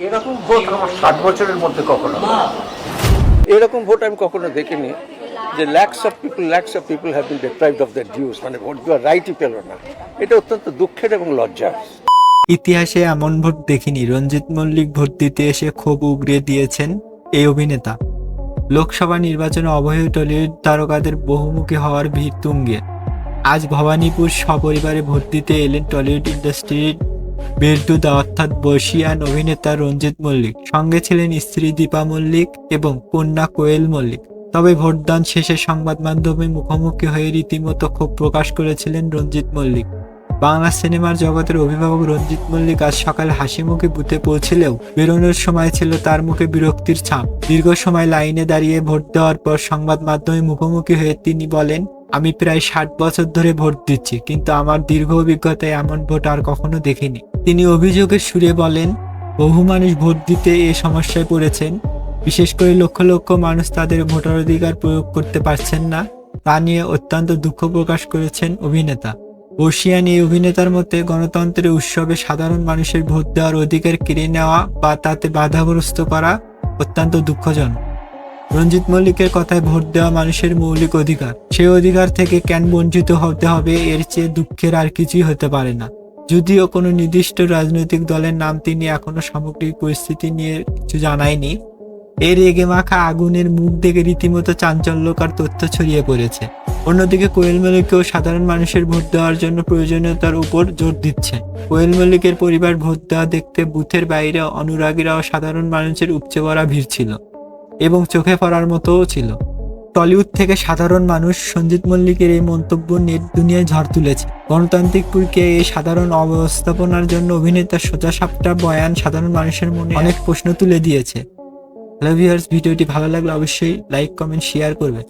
এরকম ভোট আমার 60 বছরের মধ্যে কখনো এরকম ভোট আমি কখনো দেখিনি যে lakhs of people have been deprived of their dues, মানে ভোট দেওয়ার রাইটই পেল না। এটা অত্যন্ত দুঃখের এবং লজ্জার। ইতিহাসে এমন ভোট দেখিনি। রঞ্জিত মল্লিক ভোট দিতে এসে ক্ষোভ উগরে দিয়েছেন এই অভিনেতা। লোকসভা নির্বাচনে অবৈধ টলিউড তারকাদের বহুমুখী হওয়ার ভিড় তুঙ্গে। আজ ভবানীপুর সপরিবারে ভোট দিতে এলেন টলিউড ইন্ডাস্ট্রির বেরদুদা অর্থাৎ বর্ষিয়ান অভিনেতা রঞ্জিত মল্লিক। সঙ্গে ছিলেন স্ত্রী দীপা মল্লিক এবং কন্যা কোয়েল মল্লিক। তবে ভোটদান শেষে সংবাদ মাধ্যমে মুখোমুখি হয়ে রীতিমতো ক্ষোভ প্রকাশ করেছিলেন রঞ্জিত মল্লিক। বাংলা সিনেমার জগতের অভিভাবক রঞ্জিত মল্লিক আজ সকালে হাসি মুখে বুথে পৌঁছলেও বেরোনোর সময় ছিল তার মুখে বিরক্তির ছাপ। দীর্ঘ সময় লাইনে দাঁড়িয়ে ভোট দেওয়ার পর সংবাদ মাধ্যমে মুখোমুখি হয়ে তিনি বলেন, আমি প্রায় 60 বছর ধরে ভোট দিচ্ছি, কিন্তু আমার দীর্ঘ অভিজ্ঞতায় এমন ভোট আর কখনো দেখিনি। তিনি অভিযোগের সুরে বলেন, বহু মানুষ ভোট দিতে এ সমস্যায় পড়েছেন। বিশেষ করে লক্ষ লক্ষ মানুষ তাদের ভোটাধিকার প্রয়োগ করতে পারছেন না। তা নিয়ে অত্যন্ত দুঃখ প্রকাশ করেছেন অভিনেতা। বর্ষিয়ান এই অভিনেতার মতে গণতন্ত্রের উৎসবে সাধারণ মানুষের ভোট দেওয়ার অধিকার কেড়ে নেওয়া বা তাতে বাধাগ্রস্ত করা অত্যন্ত দুঃখজনক। রঞ্জিত মল্লিকের কথায় ভোট দেওয়া মানুষের মৌলিক অধিকার। সেই অধিকার থেকে কেন বঞ্চিত হতে হবে, এর চেয়ে দুঃখের আর কিছুই হতে পারে না। যদিও কোনো নির্দিষ্ট রাজনৈতিক দলের নাম তিনি এখনো সামগ্রিক পরিস্থিতি নিয়ে কিছু জানায়নি। এর রেগে মাখা আগুনের মুখ দেখে রীতিমতো চাঞ্চল্যকর তথ্য ছড়িয়ে পড়েছে। অন্যদিকে কোয়েল মল্লিককেও সাধারণ মানুষের ভোট দেওয়ার জন্য প্রয়োজনীয়তার উপর জোর দিচ্ছে। কোয়েল মল্লিকের পরিবার ভোট দেওয়া দেখতে বুথের বাইরে অনুরাগীরাও সাধারণ মানুষের উপচে পড়া ভিড় ছিল এবং চোখে পড়ার মতোও ছিল। টলিউড থেকে সাধারণ মানুষ রঞ্জিত মল্লিকের এই মন্তব্য নেট দুনিয়ায় ঝড় তুলেছে। গণতান্ত্রিক প্রক্রিয়ায় এই সাধারণ অবস্থাপনার জন্য অভিনেতার সোজাসাপটা বয়ান সাধারণ মানুষের মনে অনেক প্রশ্ন তুলে দিয়েছে। হ্যালো ভিউয়ার্স, ভিডিওটি ভালো লাগলে অবশ্যই লাইক, কমেন্ট, শেয়ার করবেন।